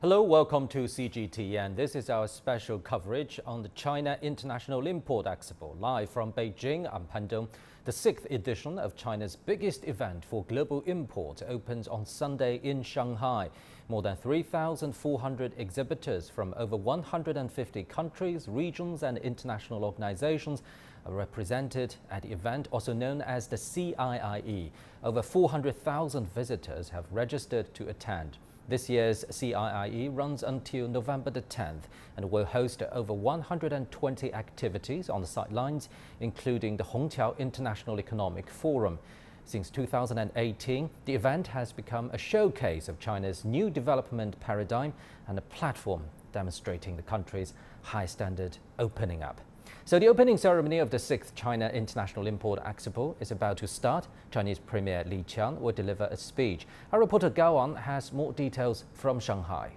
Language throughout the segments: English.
Hello, welcome to CGTN. This is our special coverage on the China International Import Expo. Live from Beijing, I'm Pandong. The 6th edition of China's biggest event for global import opens on Sunday in Shanghai. More than 3,400 exhibitors from over 150 countries, regions and international organizations are represented at the event, also known as the CIIE. Over 400,000 visitors have registered to attend. This year's CIIE runs until November the 10th and will host over 120 activities on the sidelines, including the Hongqiao International Economic Forum. Since 2018, the event has become a showcase of China's new development paradigm and a platform demonstrating the country's high standard opening up. So the opening ceremony of the 6th China International Import Expo is about to start. Chinese Premier Li Qiang will deliver a speech. Our reporter Gao Wang has more details from Shanghai.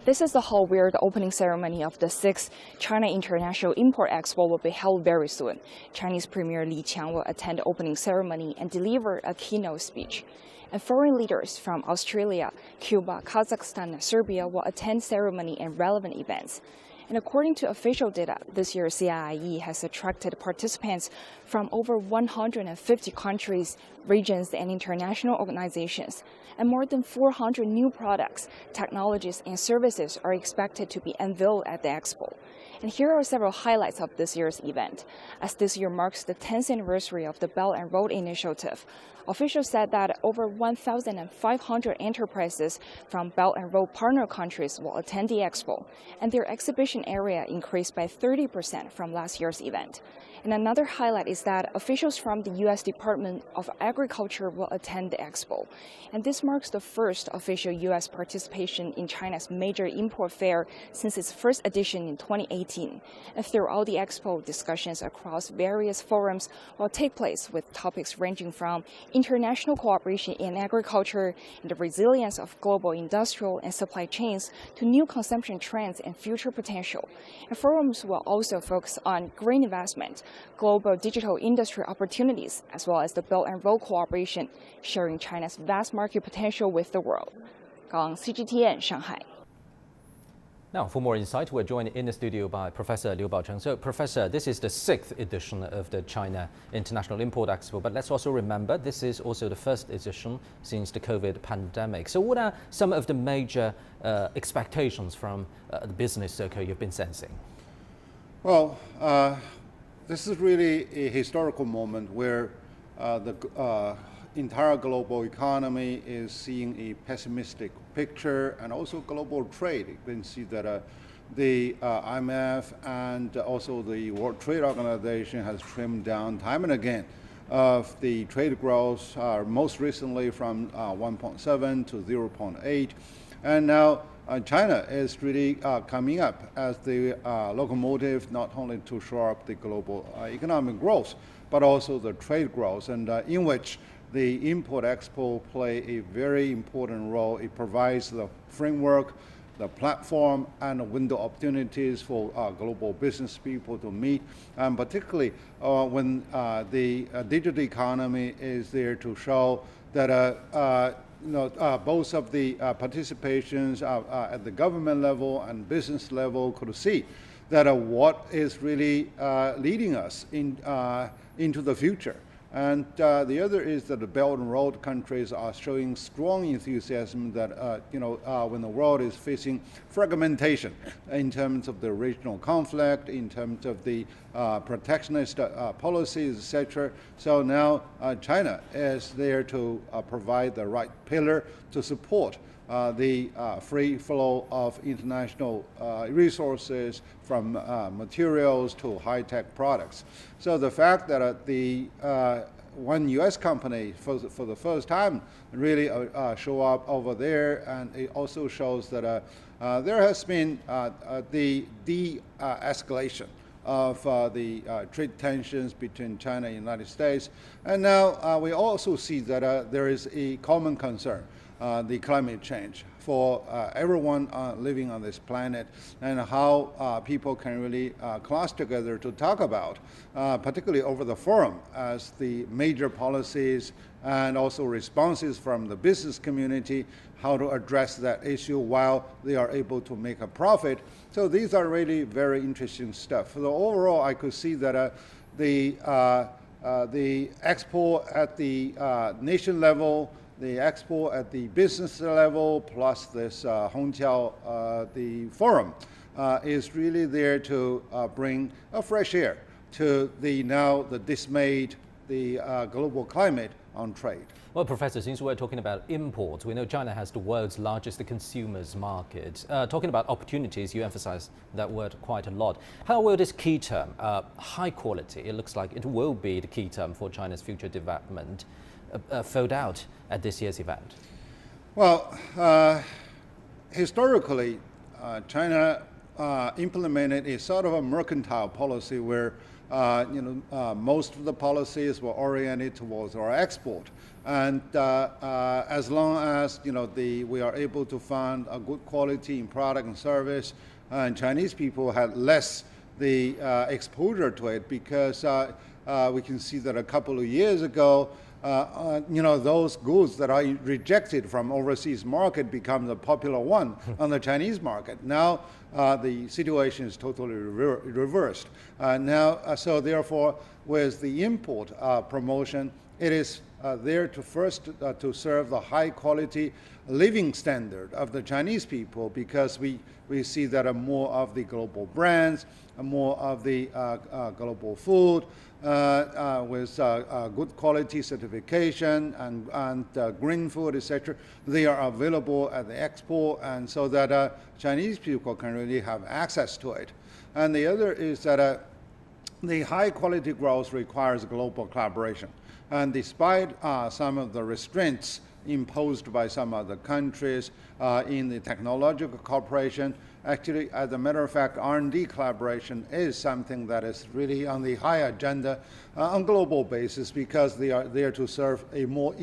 This is the hall where the opening ceremony of the 6th China International Import Expo will be held very soon. Chinese Premier Li Qiang will attend the opening ceremony and deliver a keynote speech. And foreign leaders from Australia, Cuba, Kazakhstan, and Serbia will attend ceremony and relevant events. And according to official data, this year's CIIE has attracted participants from over 150 countries, regions, and international organizations. And more than 400 new products, technologies, and services are expected to be unveiled at the expo. And here are several highlights of this year's event. As this year marks the 10th anniversary of the Belt and Road Initiative, officials said that over 1,500 enterprises from Belt and Road partner countries will attend the expo, and their exhibition area increased by 30% from last year's event. And another highlight is that officials from the U.S. Department of Agriculture will attend the expo. And this marks the first official U.S. participation in China's major import fair since its first edition in 2018. And throughout the expo, discussions across various forums will take place with topics ranging from international cooperation in agriculture and the resilience of global industrial and supply chains to new consumption trends and future potential. And forums will also focus on green investment, global digital industry opportunities, as well as the Belt and Road cooperation, sharing China's vast market potential with the world. Gao, CGTN, Shanghai. Now, for more insight, we're joined in the studio by Professor Liu Baocheng. So, Professor, this is the 6th edition of the China International Import Expo, but let's also remember this is also the first edition since the COVID pandemic. So what are some of the major expectations from the business circle you've been sensing? Well, this is really a historical moment where the entire global economy is seeing a pessimistic picture, and also global trade. You can see that the IMF and also the World Trade Organization has trimmed down time and again of the trade growth, most recently from 1.7 to 0.8. And now China is really coming up as the locomotive, not only to shore up the global economic growth, but also the trade growth, and in which the Import Expo play a very important role. It provides the framework, the platform, and the window opportunities for global business people to meet, and particularly when the digital economy is there to show that both of the participations at the government level and business level could see that what is really leading us into the future. And the other is that the Belt and Road countries are showing strong enthusiasm that when the world is facing fragmentation in terms of the regional conflict, in terms of the protectionist policies, etc. So now China is there to provide the right pillar to support the free flow of international resources, from materials to high-tech products. So the fact that the one U.S. company for the first time really show up over there, and it also shows that there has been the de-escalation of the trade tensions between China and the United States. And now we also see that there is a common concern the climate change for everyone living on this planet, and how people can really class together to talk about, particularly over the forum, as the major policies and also responses from the business community, how to address that issue while they are able to make a profit. So these are really very interesting stuff. So overall, I could see that the expo at the nation level, the expo at the business level, plus this Hongqiao, the forum, is really there to bring a fresh air to the dismayed global climate on trade. Well, Professor, since we're talking about imports, we know China has the world's largest consumers market. Talking about opportunities, you emphasize that word quite a lot. How will this key term, high quality, it looks like it will be the key term for China's future development, fold out at this year's event? Well, historically, China implemented a sort of a mercantile policy where most of the policies were oriented towards our export. And as long as we are able to find a good quality in product and service, and Chinese people had less the exposure to it, because we can see that a couple of years ago, those goods that are rejected from overseas market become the popular one on the Chinese market. Now the situation is totally reversed. So therefore, with the import promotion, it is there to first to serve the high quality living standard of the Chinese people, because we see that more of the global brands, more of the global food with good quality certification and green food, etc. They are available at the expo, and so that Chinese people can really have access to it. And the other is that the high quality growth requires global collaboration. And despite some of the restraints imposed by some other countries in the technological cooperation, actually, as a matter of fact, R&D collaboration is something that is really on the high agenda on global basis, because they are there to serve a more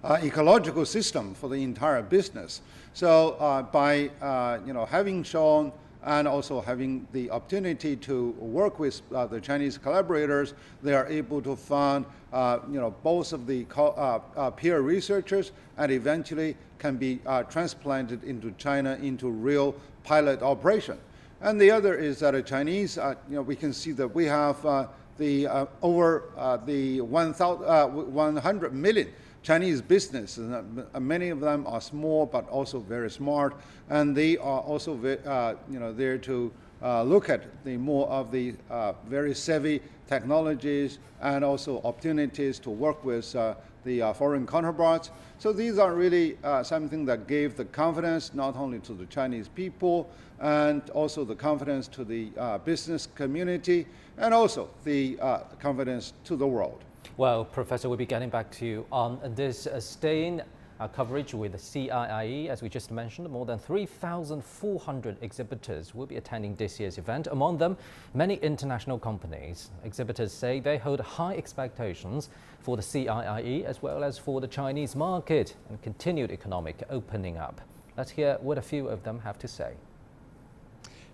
ecological system for the entire business. So by having shown and also having the opportunity to work with the Chinese collaborators, they are able to fund both of the peer researchers, and eventually can be transplanted into China into real pilot operation. And the other is that a Chinese, we can see that we have over the 100 million Chinese businesses. Many of them are small, but also very smart, and they are also there to look at the more of the very savvy technologies and also opportunities to work with the foreign counterparts. So these are really something that gave the confidence not only to the Chinese people, and also the confidence to the business community, and also the confidence to the world. Well, Professor, we'll be getting back to you on this staying coverage with the CIIE. As we just mentioned, more than 3,400 exhibitors will be attending this year's event. Among them, many international companies. Exhibitors say they hold high expectations for the CIIE as well as for the Chinese market and continued economic opening up. Let's hear what a few of them have to say.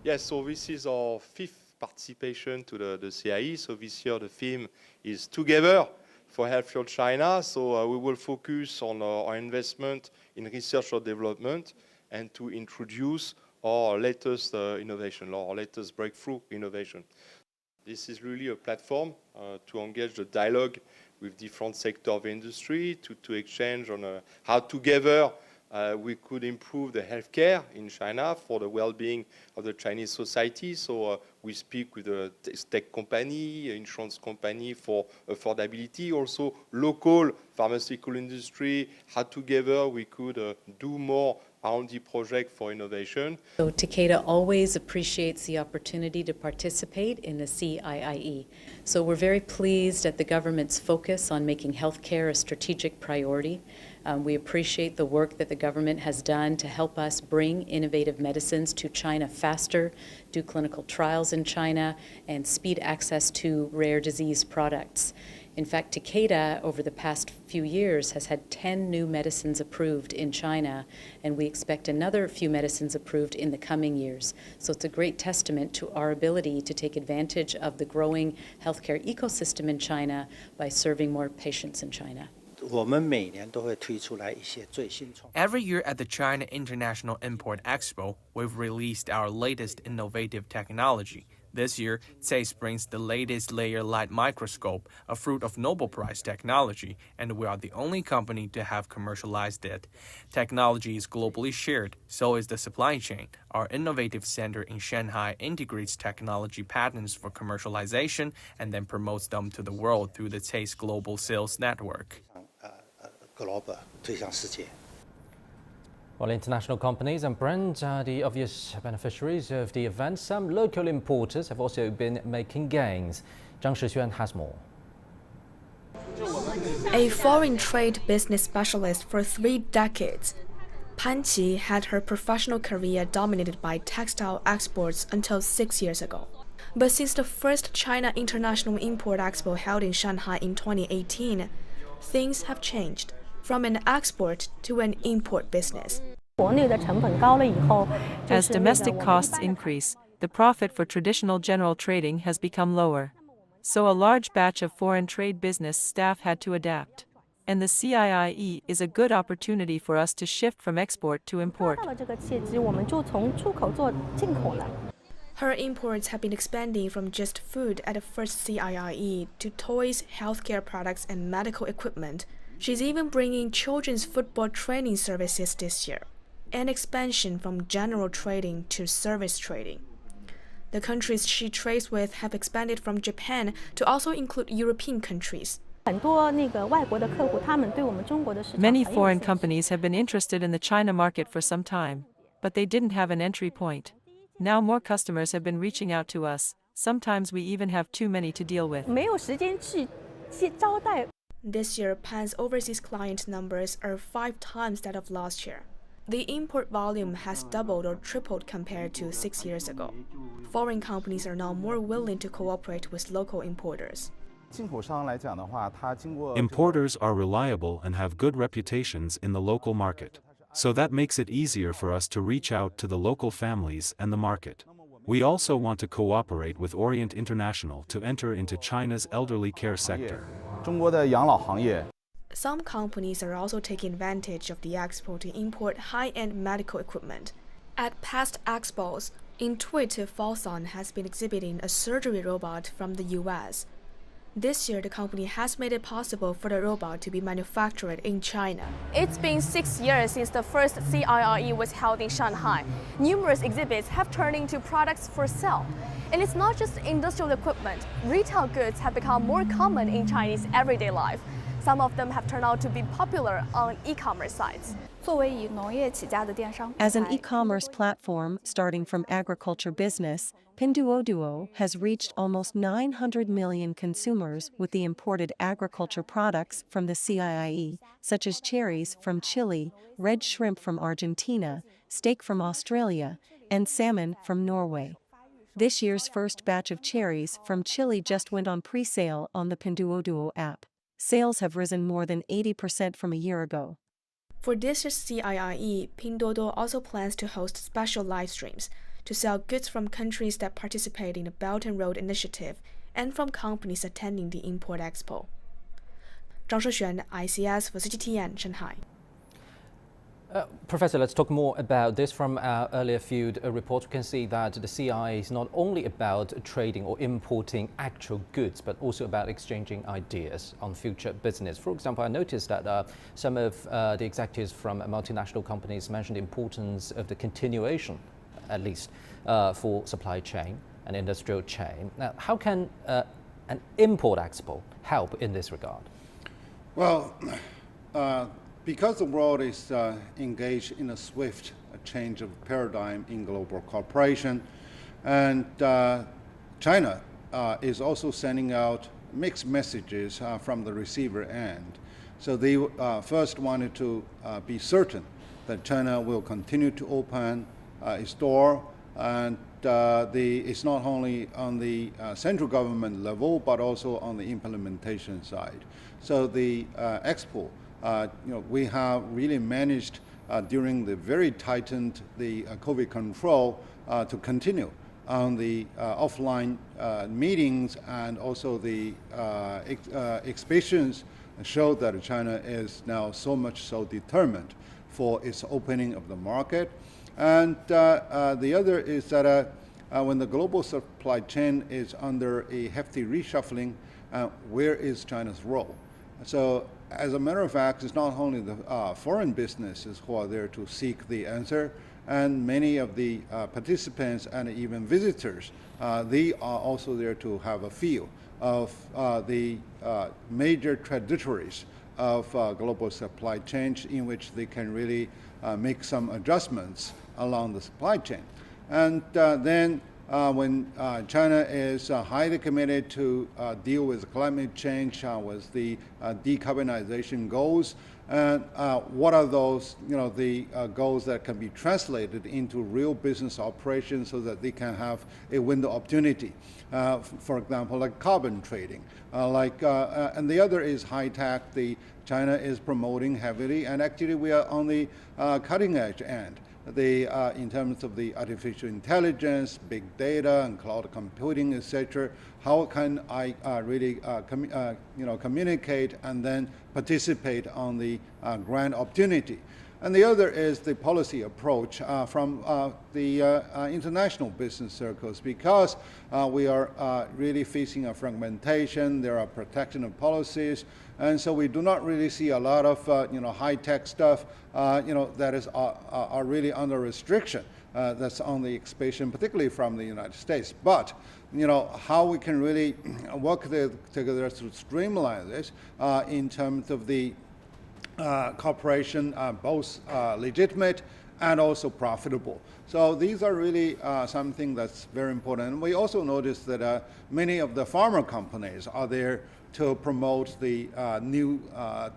Yes, so this is our fifth participation to the CIIE. So this year the theme is Together for Healthier China. So we will focus on our investment in research or development, and to introduce our latest innovation, our latest breakthrough innovation. This is really a platform to engage the dialogue with different sectors of industry, to exchange on how together we could improve the healthcare in China for the well-being of the Chinese society. So we speak with a tech company, insurance company for affordability, also local pharmaceutical industry, how together we could do more R&D project for innovation. So Takeda always appreciates the opportunity to participate in the CIIE. So we're very pleased at the government's focus on making healthcare a strategic priority. We appreciate the work that the government has done to help us bring innovative medicines to China faster, do clinical trials in China, and speed access to rare disease products. In fact, Takeda, over the past few years, has had 10 new medicines approved in China, and we expect another few medicines approved in the coming years. So it's a great testament to our ability to take advantage of the growing healthcare ecosystem in China by serving more patients in China. Every year at the China International Import Expo, we've released our latest innovative technology. This year, CIIE brings the latest layer light microscope, a fruit of Nobel Prize technology, and we are the only company to have commercialized it. Technology is globally shared, so is the supply chain. Our innovative center in Shanghai integrates technology patents for commercialization and then promotes them to the world through the CIIE's global sales network. While international companies and brands are the obvious beneficiaries of the event, some local importers have also been making gains. Zhang Shixuan has more. A foreign trade business specialist for 3 decades, Pan Qi had her professional career dominated by textile exports until 6 years ago. But since the first China International Import Expo held in Shanghai in 2018, things have changed from an export to an import business. As domestic costs increase, the profit for traditional general trading has become lower. So a large batch of foreign trade business staff had to adapt. And the CIIE is a good opportunity for us to shift from export to import. Her imports have been expanding from just food at the first CIIE to toys, healthcare products, and medical equipment. She's even bringing children's football training services this year, an expansion from general trading to service trading. The countries she trades with have expanded from Japan to also include European countries. Many foreign companies have been interested in the China market for some time, but they didn't have an entry point. Now more customers have been reaching out to us. Sometimes we even have too many to deal with. This year, Pan's overseas client numbers are 5 times that of last year. The import volume has doubled or tripled compared to 6 years ago. Foreign companies are now more willing to cooperate with local importers. Importers are reliable and have good reputations in the local market. So that makes it easier for us to reach out to the local families and the market. We also want to cooperate with Orient International to enter into China's elderly care sector. Some companies are also taking advantage of the expo to import high-end medical equipment. At past expos, Intuitive Fosun has been exhibiting a surgery robot from the US. This year, the company has made it possible for the robot to be manufactured in China. It's been 6 years since the first CIIE was held in Shanghai. Numerous exhibits have turned into products for sale. And it's not just industrial equipment. Retail goods have become more common in Chinese everyday life. Some of them have turned out to be popular on e-commerce sites. As an e-commerce platform starting from agriculture business, Pinduoduo has reached almost 900 million consumers with the imported agriculture products from the CIIE, such as cherries from Chile, red shrimp from Argentina, steak from Australia, and salmon from Norway. This year's first batch of cherries from Chile just went on pre-sale on the Pinduoduo app. Sales have risen more than 80% from a year ago. For this year's CIIE, Pinduoduo also plans to host special live streams to sell goods from countries that participate in the Belt and Road Initiative and from companies attending the Import Expo. Zhang Shixuan, ICS for CGTN, Shanghai. Professor, let's talk more about this. From our earlier few reports, we can see that the CIIE is not only about trading or importing actual goods, but also about exchanging ideas on future business. For example, I noticed that some of the executives from multinational companies mentioned the importance of the continuation, at least, for supply chain and industrial chain. Now, how can an import expo help in this regard? Well, because the world is engaged in a swift change of paradigm in global cooperation, and China is also sending out mixed messages from the receiver end. So they first wanted to be certain that China will continue to open its door and it's not only on the central government level, but also on the implementation side. So the Expo, we have really managed during the very tightened COVID control to continue on the offline meetings, and also the exhibitions show that China is now so much so determined for its opening of the market. And the other is that when the global supply chain is under a hefty reshuffling, where is China's role? So as a matter of fact, it's not only the foreign businesses who are there to seek the answer, and many of the participants and even visitors, they are also there to have a feel of the major trajectories of global supply chain, in which they can really make some adjustments along the supply chain. And then when China is highly committed to deal with climate change, with the decarbonization goals, and what are those, the goals that can be translated into real business operations so that they can have a window opportunity. For example, like carbon trading, and the other is high tech. China is promoting heavily, and actually we are on the cutting edge end. In terms of the artificial intelligence, big data, and cloud computing, etc. How can I really communicate and then participate on the grand opportunity? And the other is the policy approach from the international business circles, because we are really facing a fragmentation. There are protectionist policies, and so we do not really see a lot of high-tech stuff that is are really under restriction. That's on the expansion, particularly from the United States. But how we can really work together to streamline this in terms of the cooperation, both legitimate and also profitable. So these are really something that's very important. And we also noticed that many of the pharma companies are there to promote the new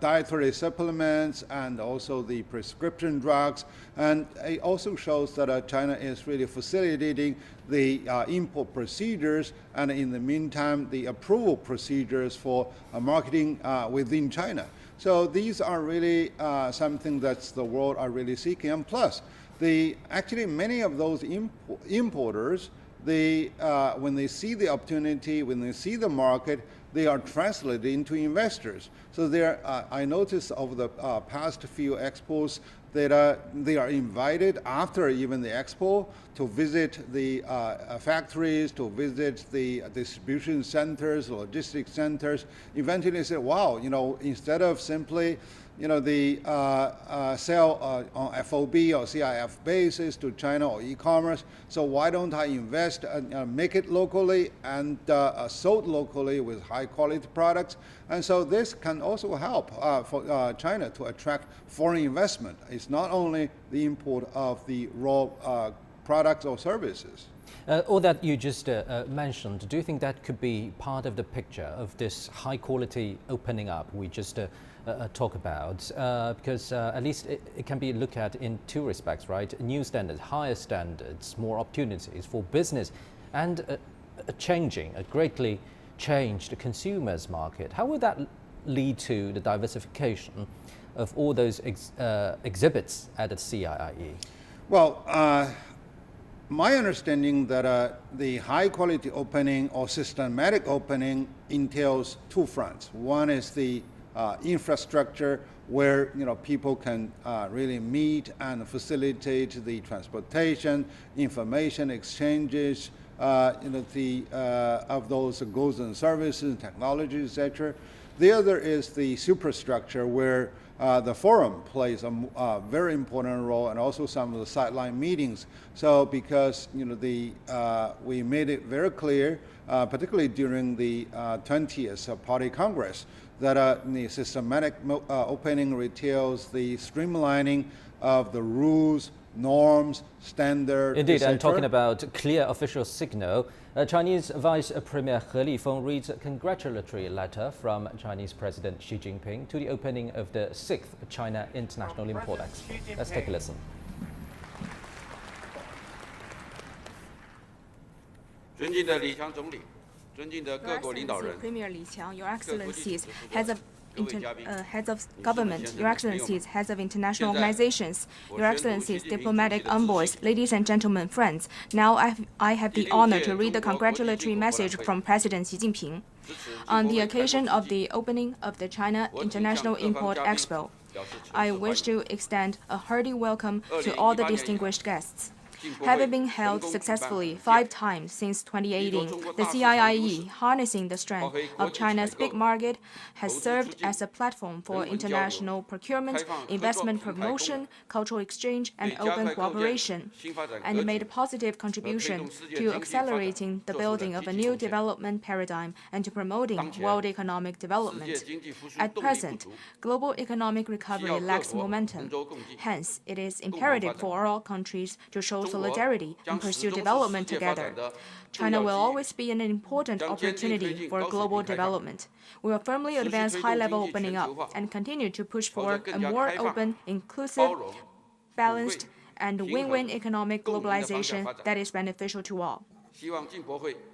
dietary supplements and also the prescription drugs. And it also shows that China is really facilitating the import procedures, and in the meantime, the approval procedures for marketing within China. So these are really something that the world are really seeking. And plus, actually many of those importers, when they see the opportunity, when they see the market, they are translated into investors. So I noticed over the past few expos that they are invited after even the expo to visit the factories, to visit the distribution centers, logistics centers. Eventually they say, wow, instead of simply sell on FOB or CIF basis to China or e-commerce. So why don't I invest and make it locally and sold locally with high quality products? And so this can also help for China to attract foreign investment. It's not only the import of the raw products or services. All that you just mentioned, do you think that could be part of the picture of this high quality opening up we just talk about? Because at least it can be looked at in two respects, right? New standards, higher standards, more opportunities for business, and a greatly changed consumers market. How would that lead to the diversification of all those exhibits at the CIIE? Well, my understanding that the high quality opening or systematic opening entails two fronts. One is the infrastructure, where people can really meet and facilitate the transportation, information exchanges, of those goods and services, technology, etc. The other is the superstructure, where the forum plays a very important role, and also some of the sideline meetings. So because we made it very clear, particularly during the 20th Party Congress, that the systematic opening entails the streamlining of the rules, norms, standards. Indeed, and talking about clear official signal, Chinese Vice Premier He Lifeng reads a congratulatory letter from Chinese President Xi Jinping to the opening of the 6th China International Import Expo. Let's take a listen. Excellency Premier Li Qiang, Your Excellencies, heads of government, Your Excellencies, heads of international organizations, Your Excellencies, diplomatic envoys, ladies and gentlemen, friends. Now I have the honor to read the congratulatory message from President Xi Jinping. On the occasion of the opening of the China International Import Expo, I wish to extend a hearty welcome to all the distinguished guests. Having been held successfully 5 times since 2018, the CIIE, harnessing the strength of China's big market, has served as a platform for international procurement, investment promotion, cultural exchange, and open cooperation, and made a positive contribution to accelerating the building of a new development paradigm and to promoting world economic development. At present, global economic recovery lacks momentum. Hence, it is imperative for all countries to show solidarity and pursue development together. China will always be an important opportunity for global development. We will firmly advance high-level opening up and continue to push for a more open, inclusive, balanced, and win-win economic globalization that is beneficial to all.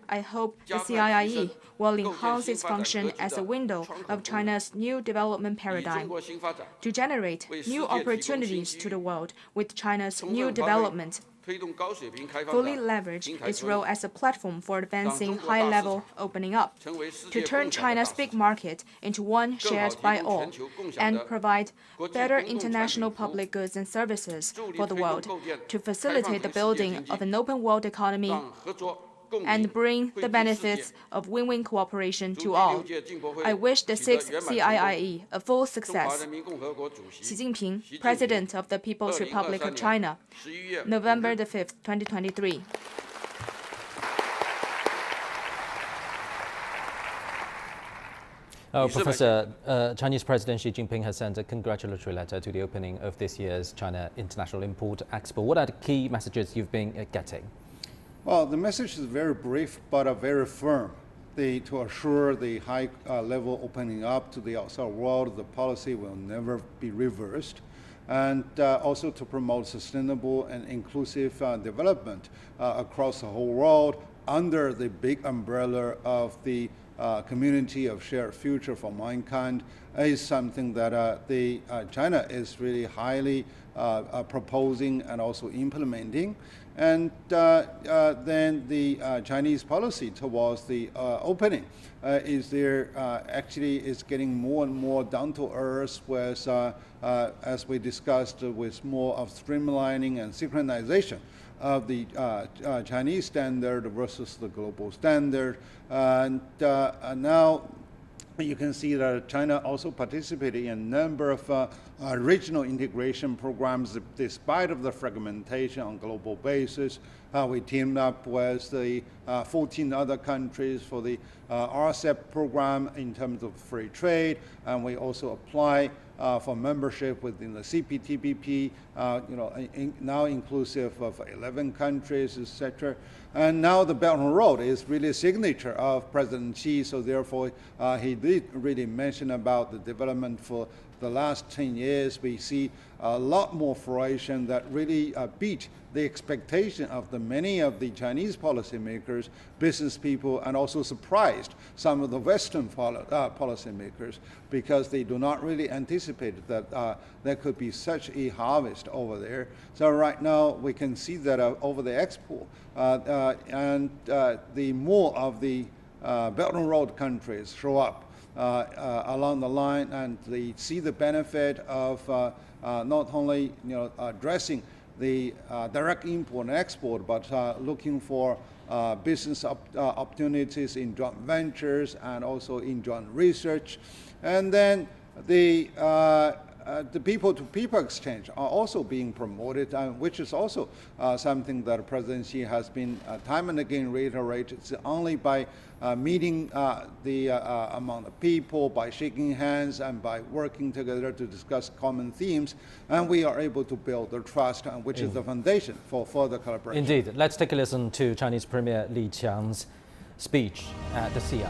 I hope the CIIE will enhance its function as a window of China's new development paradigm to generate new opportunities to the world with China's new development, fully leverage its role as a platform for advancing high-level opening up, to turn China's big market into one shared by all, and provide better international public goods and services for the world, to facilitate the building of an open world economy and bring the benefits of win-win cooperation to all. I wish the 6th CIIE a full success. Xi Jinping, President of the People's Republic of China, November the 5th, 2023. Professor, Chinese President Xi Jinping has sent a congratulatory letter to the opening of this year's China International Import Expo. What are the key messages you've been getting? Well, the message is very brief but very firm. To assure the high-level opening up to the outside world, the policy will never be reversed, and also to promote sustainable and inclusive development across the whole world under the big umbrella of the community of shared future for mankind is something that China is really highly proposing and also implementing. And then the Chinese policy towards the opening is getting more and more down to earth, with, as we discussed, with more of streamlining and synchronization of the Chinese standard versus the global standard. And now you can see that China also participated in a number of regional integration programs despite of the fragmentation on global basis. We teamed up with the 14 other countries for the RCEP program in terms of free trade, and we also apply for membership within the CPTPP, now inclusive of 11 countries, etc. And now the Belt and Road is really a signature of President Xi, so therefore he did really mention about the development for the last 10 years. We see a lot more fruition that really beat the expectation of many of the Chinese policymakers, business people, and also surprised some of the Western policymakers, because they do not really anticipate that there could be such a harvest over there. So right now we can see that over the expo, and the more of the Belt and Road countries show up along the line, and they see the benefit of not only addressing the direct import and export, but looking for business opportunities in joint ventures and also in joint research. And then the people-to-people exchange are also being promoted, which is also something that President Xi has been time and again reiterated. It's only by meeting the among the people, by shaking hands and by working together to discuss common themes, and we are able to build the trust, which is the foundation for further collaboration. Indeed. Let's take a listen to Chinese Premier Li Qiang's speech at the CIIE.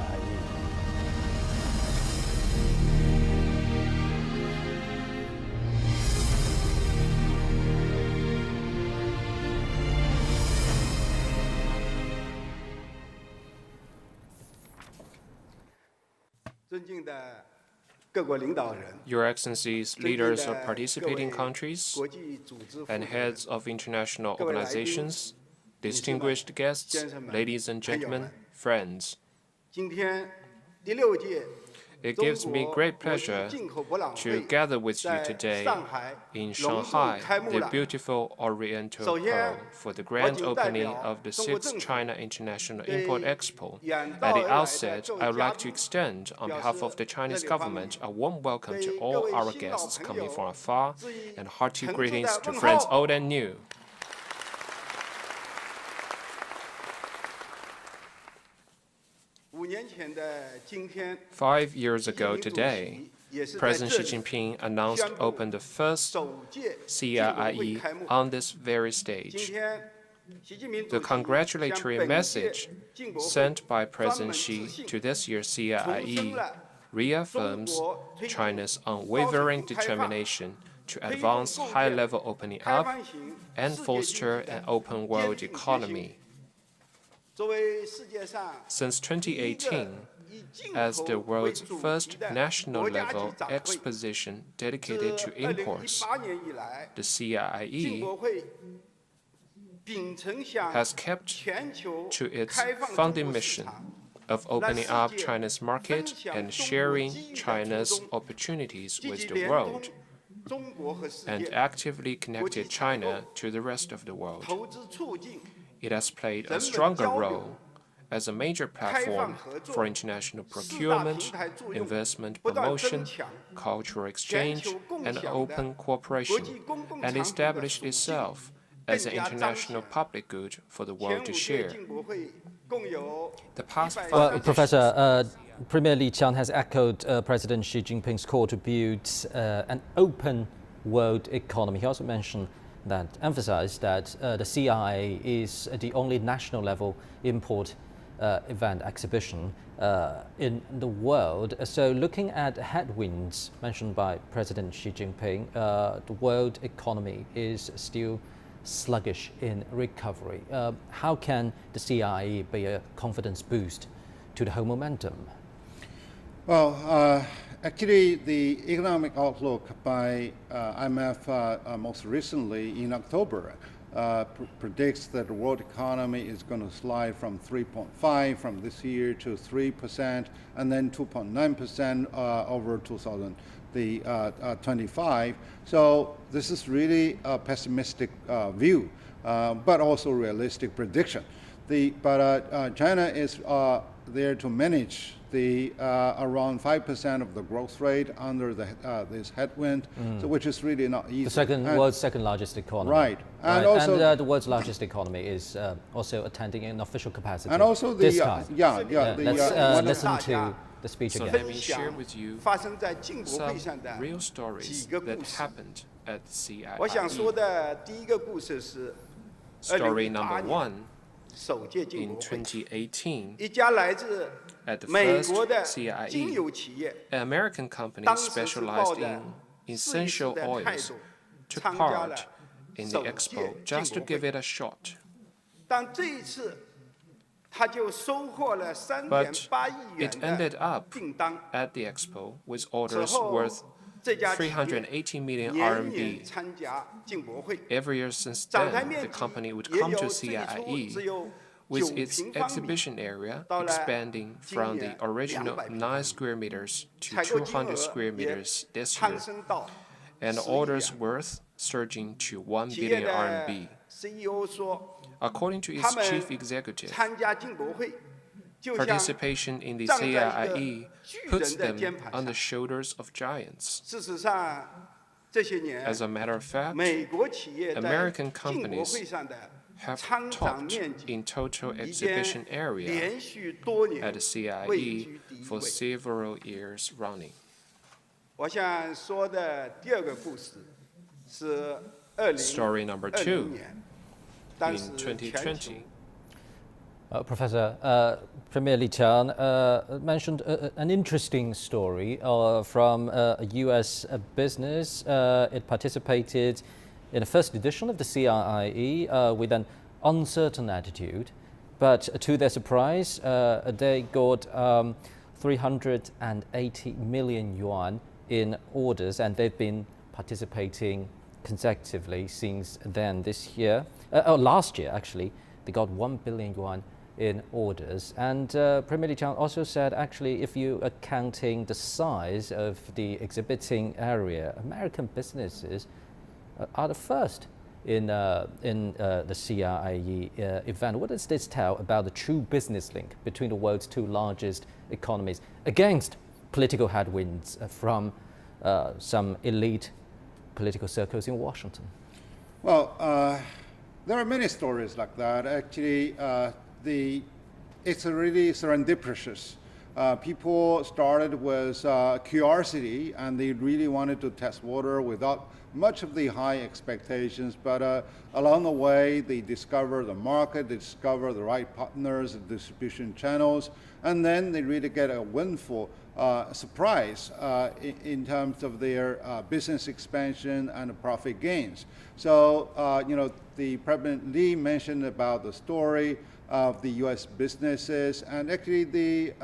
Your Excellencies, leaders of participating countries and heads of international organizations, distinguished guests, ladies and gentlemen, friends. It gives me great pleasure to gather with you today in Shanghai, the beautiful Oriental Pearl, for the grand opening of the 6th China International Import Expo. At the outset, I would like to extend, on behalf of the Chinese government, a warm welcome to all our guests coming from afar, and hearty greetings to friends old and new. Five years ago today, President Xi Jinping announced to open the first CIIE on this very stage. The congratulatory message sent by President Xi to this year's CIIE reaffirms China's unwavering determination to advance high-level opening up and foster an open world economy. Since 2018, as the world's first national-level exposition dedicated to imports, the CIIE has kept to its founding mission of opening up China's market and sharing China's opportunities with the world, and actively connected China to the rest of the world. It has played a stronger role as a major platform for international procurement, investment promotion, cultural exchange, and open cooperation, and established itself as an international public good for the world to share. The past five Professor, Premier Li Qiang has echoed President Xi Jinping's call to build an open world economy. He also emphasized that the CIIE is the only national level import event exhibition in the world. So looking at headwinds mentioned by President Xi Jinping, the world economy is still sluggish in recovery. How can the CIIE be a confidence boost to the whole momentum? Well, actually, the economic outlook by IMF most recently in October predicts that the world economy is going to slide from 3.5% from this year to 3%, and then 2.9% over 2025. So this is really a pessimistic view, but also realistic prediction. But China is there to manage the around 5% of the growth rate under this headwind, so which is really not easy. The world's second largest economy. Right. And also the world's largest economy is also attending in official capacity. And also the this time. Let's listen to the speech so again. let me share with you some real stories that happened at CIIE. Story number one. In 2018, at the first CIIE, an American company specialized in essential oils took part in the expo just to give it a shot. But it ended up at the expo with orders worth 380 million RMB. Every year since then, the company would come to CIIE with its exhibition area expanding from the original 9 square meters to 200 square meters this year, and orders worth surging to 1 billion RMB. According to its chief executive, participation in the CIIE puts them on the shoulders of giants. As a matter of fact, American companies have topped in total exhibition area at the CIIE for several years running. Story number two. In 2020, Professor, Premier Li Qiang mentioned an interesting story from a U.S. business. It participated in the first edition of the CIIE with an uncertain attitude, but to their surprise, they got 380 million yuan in orders, and they've been participating consecutively since then. This year, last year actually, they got 1 billion yuan in orders. And Premier Li Qiang also said, actually, if you are counting the size of the exhibiting area, American businesses are the first in the CIIE event. What does this tell about the true business link between the world's two largest economies against political headwinds from some elite political circles in Washington? Well, there are many stories like that. Actually, it's really serendipitous. People started with curiosity, and they really wanted to test water without much of the high expectations. But along the way, they discover the market, they discover the right partners, the distribution channels, and then they really get a wonderful surprise in terms of their business expansion and profit gains. So, the President Li mentioned about the story of the U.S. businesses, and actually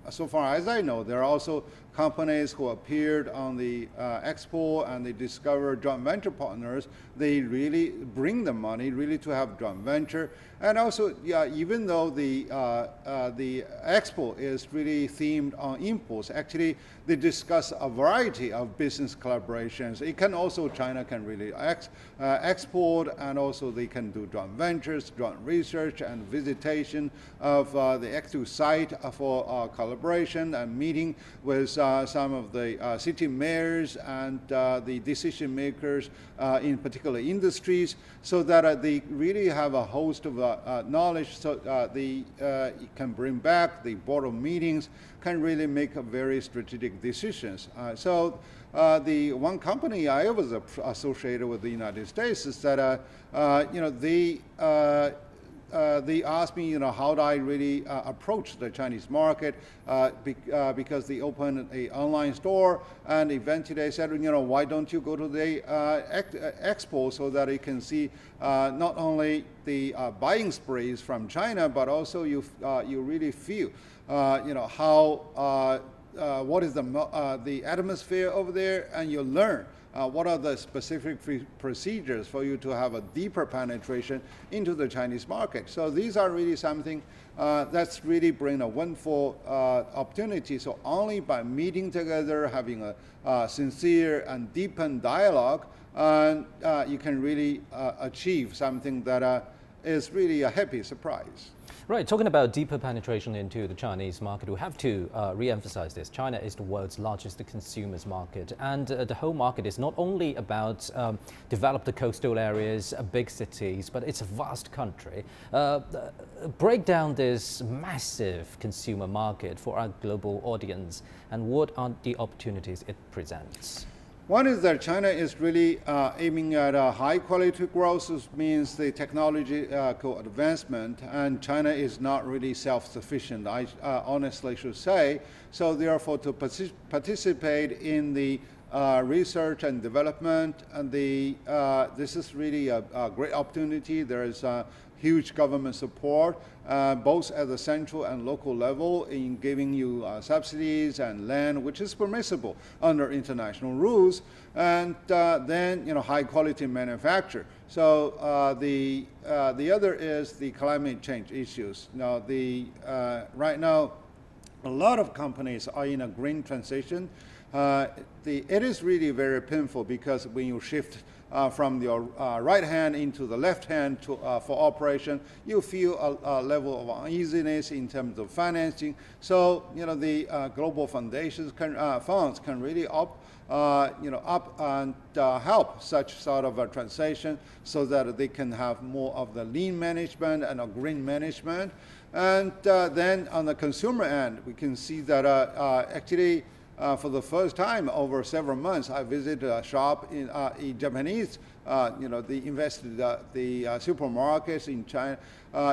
so far as I know, there are also companies who appeared on the expo and they discover joint venture partners. They really bring the money really to have joint venture. And also, even though the expo is really themed on imports, actually they discuss a variety of business collaborations. It can also, China can really export, and also they can do joint ventures, joint research and visitation of the active site for collaboration and meeting with some of the city mayors and the decision makers in particular industries, so that they really have a host of knowledge, so they can bring back the board of meetings, can really make a very strategic decisions. So the one company I was associated with the United States is that they asked me, how do I really approach the Chinese market, because they opened an online store, and eventually they said, why don't you go to the expo so that you can see not only the buying sprees from China, but also you really feel, how what is the atmosphere over there, and you learn what are the specific procedures for you to have a deeper penetration into the Chinese market. So these are really something that's really bring a wonderful opportunity. So only by meeting together, having a sincere and deepened dialogue, you can really achieve something that is really a happy surprise. Right, talking about deeper penetration into the Chinese market, we have to re-emphasize this. China is the world's largest consumers market, and the whole market is not only about developed coastal areas, big cities, but it's a vast country. Break down this massive consumer market for our global audience, and what are the opportunities it presents? One is that China is really aiming at a high quality growth, which means the technological advancement, and China is not really self-sufficient, I honestly should say. So therefore, to participate in the research and development, and this is really a great opportunity. There is huge government support, both at the central and local level, in giving you subsidies and land, which is permissible under international rules, and then high quality manufacture. So the other is the climate change issues. Now right now, a lot of companies are in a green transition. It is really very painful, because when you shift from your right hand into the left hand for operation, you feel a level of uneasiness in terms of financing. So the global foundations funds can really up and help such sort of a transition, so that they can have more of the lean management and a green management. And then on the consumer end, we can see that actually, for the first time over several months, I visited a shop in Japanese. They invested the supermarkets in China.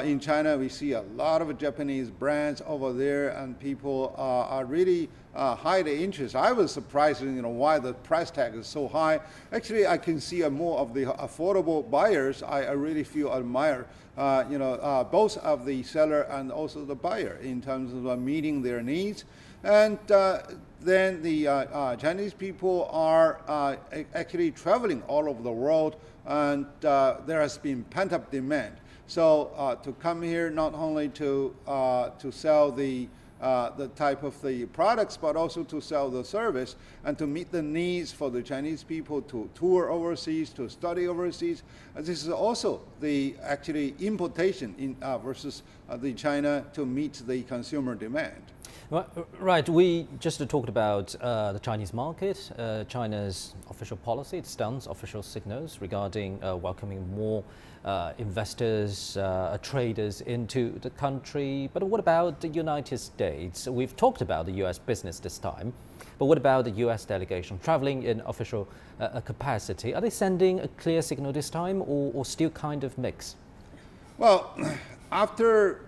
In China, we see a lot of Japanese brands over there, and people are really high the interest. I was surprised, why the price tag is so high. Actually, I can see more of the affordable buyers. I really feel admire, both of the seller and also the buyer in terms of meeting their needs. And then the Chinese people are actually traveling all over the world, and there has been pent-up demand. So to come here not only to sell the type of the products, but also to sell the service and to meet the needs for the Chinese people to tour overseas, to study overseas. This is also the actually importation in, versus the China to meet the consumer demand. Well, right, we just talked about the Chinese market, China's official policy, its stance, official signals regarding welcoming more investors, traders into the country. But what about the United States? We've talked about the US business this time, but what about the US delegation traveling in official capacity? Are they sending a clear signal this time, or still kind of mixed? Well, after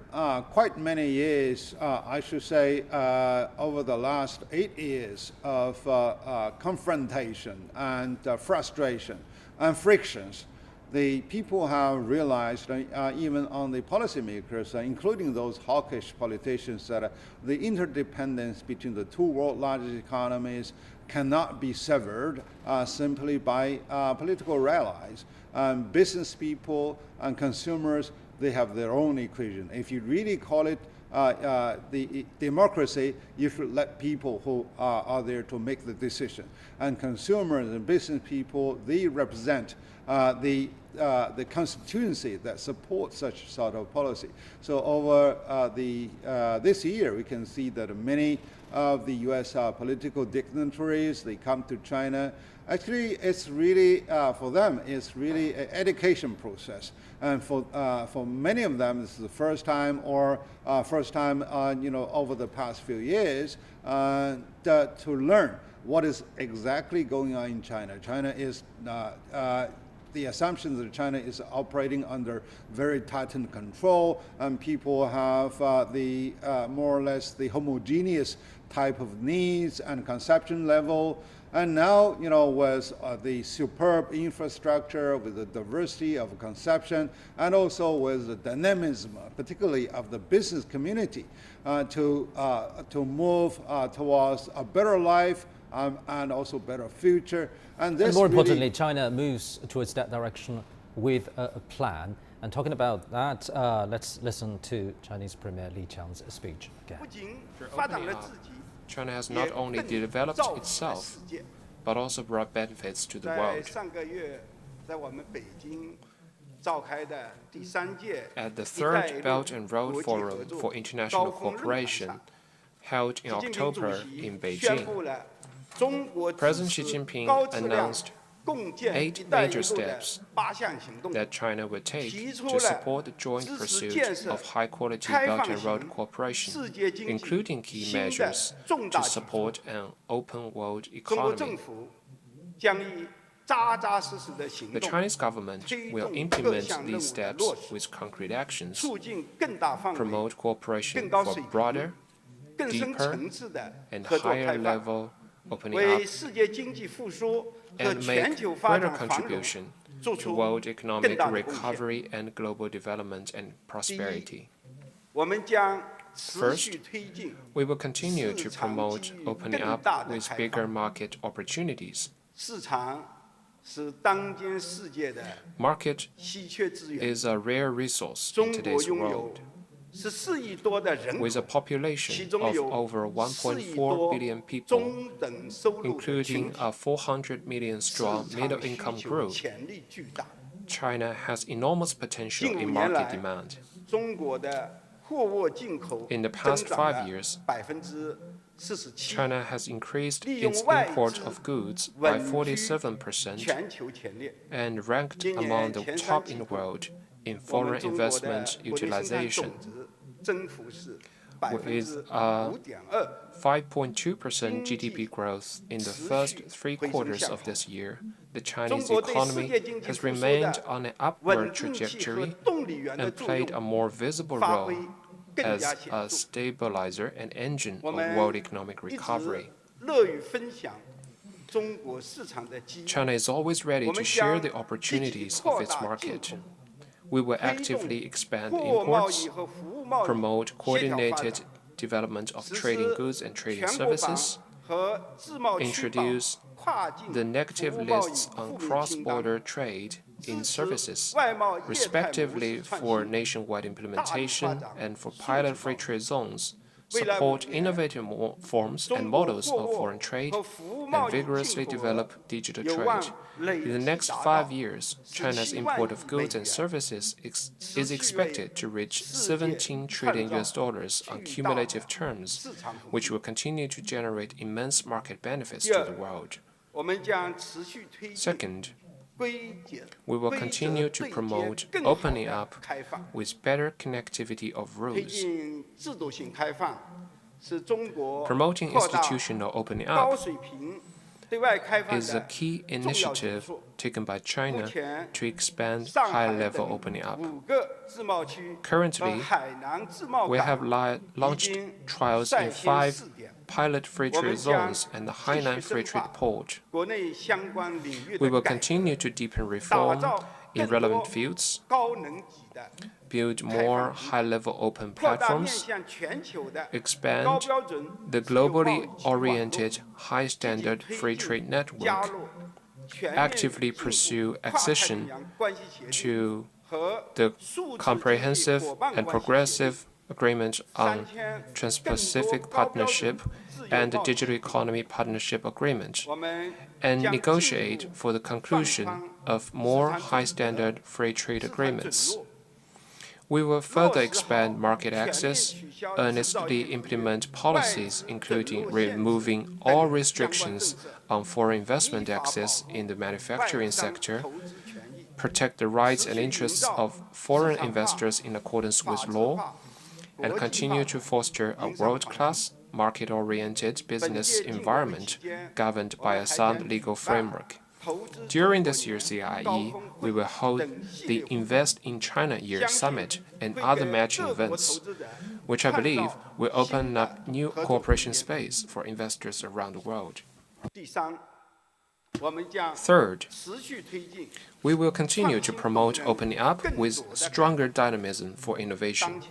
quite many years, I should say, over the last 8 years of confrontation and frustration and frictions, the people have realized, even on the policymakers, including those hawkish politicians, that the interdependence between the two world largest economies cannot be severed simply by political rallies. Business people and consumers, they have their own equation. If you really call it the democracy, you should let people who are there to make the decision. And consumers and business people, they represent the constituency that supports such sort of policy. So over this year, we can see that many of the U.S. Political dignitaries, they come to China. Actually, it's really, for them, it's really an education process. And for many of them, this is the first time or first time, over the past few years to learn what is exactly going on in China. China is, the assumption that China is operating under very tightened control, and people have the more or less the homogeneous type of needs and consumption level. And now, with the superb infrastructure, with the diversity of consumption, and also with the dynamism, particularly of the business community, to move towards a better life and also better future. And this, and more importantly, China moves towards that direction with a plan. And talking about that, let's listen to Chinese Premier Li Qiang's speech again. China has not only developed itself, but also brought benefits to the world. At the third Belt and Road Forum for International Cooperation, held in October in Beijing, President Xi Jinping announced 8 major steps that China will take to support the joint pursuit of high-quality Belt and Road cooperation, including key measures to support an open world economy. The Chinese government will implement these steps with concrete actions, promote cooperation for broader, deeper, and higher-level opening up, and make greater contribution to world economic recovery and global development and prosperity. First, we will continue to promote opening up with bigger market opportunities. Market is a rare resource in today's world. With a population of over 1.4 billion people, including a 400 million strong middle-income group, China has enormous potential in market demand. In the past 5 years, China has increased its import of goods by 47% and ranked among the top in the world in foreign investment utilization. With a 5.2% GDP growth in the first 3 quarters of this year, the Chinese economy has remained on an upward trajectory and played a more visible role as a stabilizer and engine of world economic recovery. China is always ready to share the opportunities of its market. We will actively expand imports, promote coordinated development of trading goods and trading services, introduce the negative lists on cross-border trade in services, respectively for nationwide implementation and for pilot free trade zones, support innovative forms and models of foreign trade, and vigorously develop digital trade. In the next 5 years, China's import of goods and services is expected to reach $17 trillion on cumulative terms, which will continue to generate immense market benefits to the world. Second, we will continue to promote opening up with better connectivity of rules. Promoting institutional opening up is a key initiative taken by China to expand high-level opening up. Currently, we have launched trials in 5 pilot free trade zones and the Hainan Free Trade Port. We will continue to deepen reform in relevant fields, build more high-level open platforms, expand the globally oriented high-standard free trade network, actively pursue accession to the comprehensive and progressive Agreement on Trans-Pacific Partnership and the Digital Economy Partnership Agreement, and negotiate for the conclusion of more high-standard free trade agreements. We will further expand market access, earnestly implement policies including removing all restrictions on foreign investment access in the manufacturing sector, protect the rights and interests of foreign investors in accordance with law, and continue to foster a world-class, market-oriented business environment governed by a sound legal framework. During this year's CIIE, we will hold the Invest in China Year Summit and other matching events, which I believe will open up new cooperation space for investors around the world. Third, we will continue to promote opening up with stronger dynamism for innovation.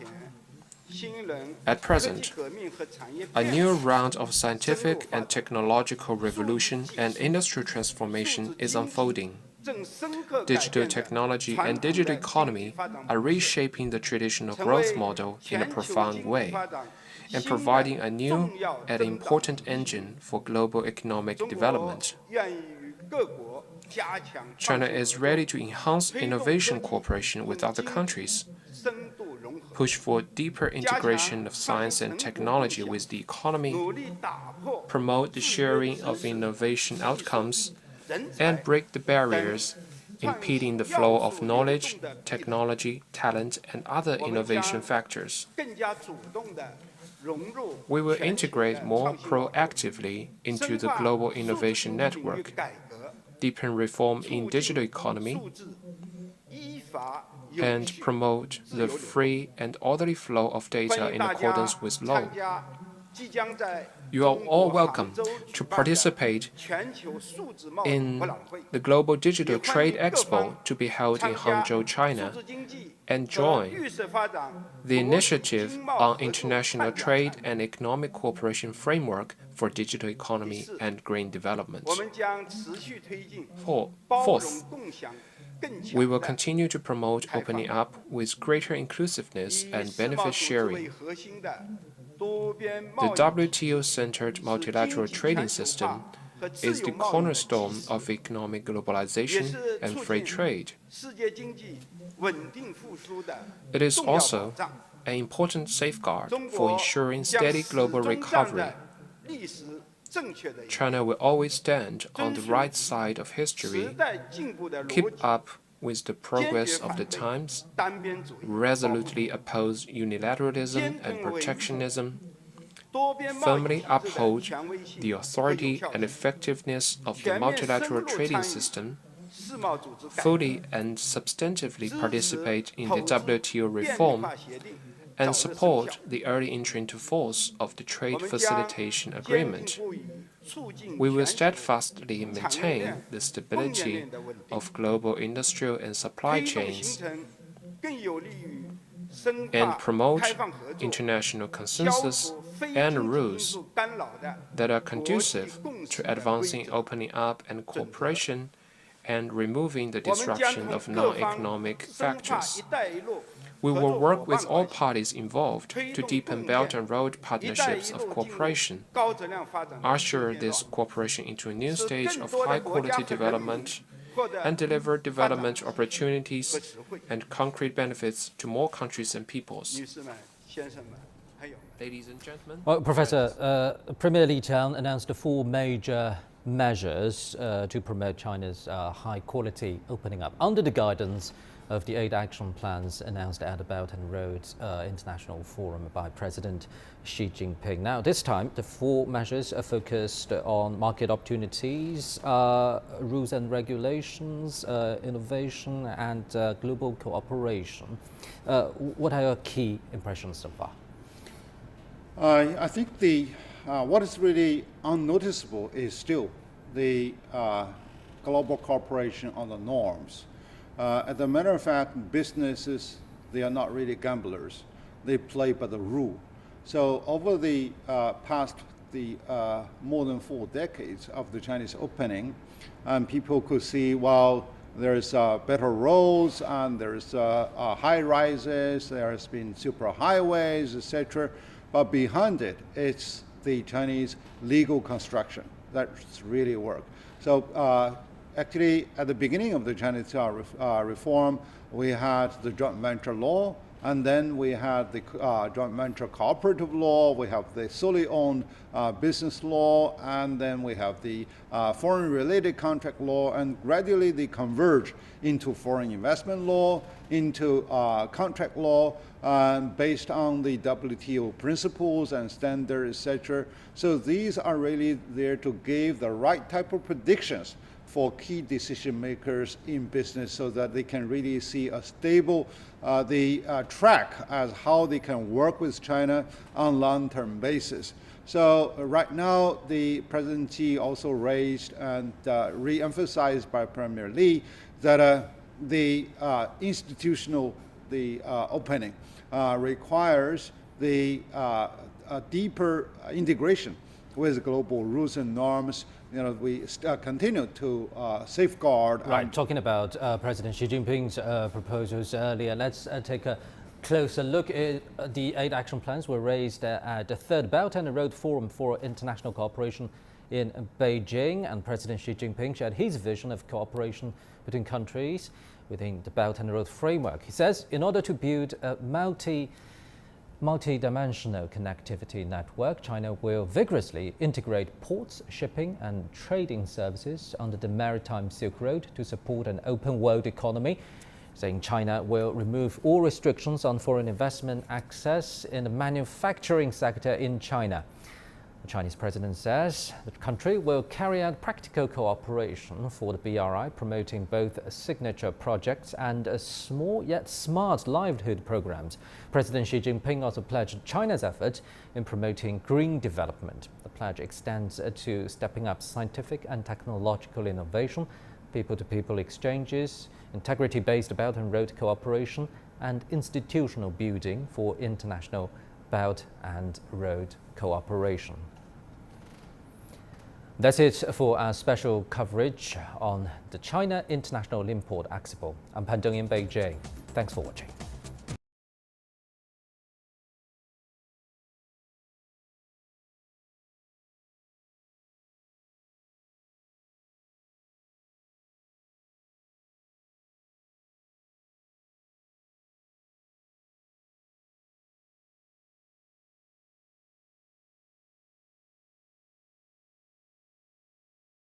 At present, a new round of scientific and technological revolution and industrial transformation is unfolding. Digital technology and digital economy are reshaping the traditional growth model in a profound way and providing a new and important engine for global economic development. China is ready to enhance innovation cooperation with other countries, push for deeper integration of science and technology with the economy, promote the sharing of innovation outcomes, and break the barriers impeding the flow of knowledge, technology, talent, and other innovation factors. We will integrate more proactively into the global innovation network, deepen reform in digital economy, and promote the free and orderly flow of data in accordance with law. You are all welcome to participate in the Global Digital Trade Expo to be held in Hangzhou, China, and join the initiative on international trade and economic cooperation framework for digital economy and green development. Fourth, we will continue to promote opening up with greater inclusiveness and benefit sharing. The WTO-centered multilateral trading system is the cornerstone of economic globalization and free trade. It is also an important safeguard for ensuring steady global recovery. China will always stand on the right side of history, keep up with the progress of the times, resolutely oppose unilateralism and protectionism, firmly uphold the authority and effectiveness of the multilateral trading system, fully and substantively participate in the WTO reform, and support the early entry into force of the Trade Facilitation Agreement. We will steadfastly maintain the stability of global industrial and supply chains and promote international consensus and rules that are conducive to advancing opening up and cooperation and removing the disruption of non-economic factors. We will work with all parties involved to deepen Belt and Road partnerships of cooperation, usher this cooperation into a new stage of high-quality development, and deliver development opportunities and concrete benefits to more countries and peoples. Ladies and gentlemen. Well, Professor, Premier Li Qiang announced 4 major measures to promote China's high-quality opening up under the guidance of the 8 action plans announced at the Belt and Road International Forum by President Xi Jinping. Now, this time, the 4 measures are focused on market opportunities, rules and regulations, innovation, and global cooperation. What are your key impressions so far? I think what is really unnoticeable is still the global cooperation on the norms. As a matter of fact, businesses, they are not really gamblers. They play by the rule. So over the past more than 4 decades of the Chinese opening, people could see, well, there's better roads and there's high rises, there has been super highways, etc. But behind it, it's the Chinese legal construction that's really worked. So actually, at the beginning of the Chinese reform, we had the joint venture law, and then we had the joint venture cooperative law, we have the solely owned business law, and then we have the foreign related contract law, and gradually they converge into foreign investment law, into contract law, based on the WTO principles and standards, etc. So these are really there to give the right type of predictions for key decision makers in business so that they can really see a stable track as how they can work with China on long-term basis. So right now, the President Xi also raised and re-emphasized by Premier Li that the institutional opening requires the deeper integration with global rules and norms. You know, we continue to safeguard. Right, talking about President Xi Jinping's proposals earlier, let's take a closer look at the 8 action plans were raised at the 3rd Belt and Road Forum for International Cooperation in Beijing, and President Xi Jinping shared his vision of cooperation between countries within the Belt and Road framework. He says, in order to build a multi-dimensional connectivity network, China will vigorously integrate ports, shipping and trading services under the Maritime Silk Road to support an open world economy, saying China will remove all restrictions on foreign investment access in the manufacturing sector in China. The Chinese president says the country will carry out practical cooperation for the BRI, promoting both signature projects and small yet smart livelihood programs. President Xi Jinping also pledged China's effort in promoting green development. The pledge extends to stepping up scientific and technological innovation, people-to-people exchanges, integrity-based Belt and Road cooperation, and institutional building for international Belt and Road cooperation. That's it for our special coverage on the China International Import Expo. I'm Pan Deng in Beijing. Thanks for watching.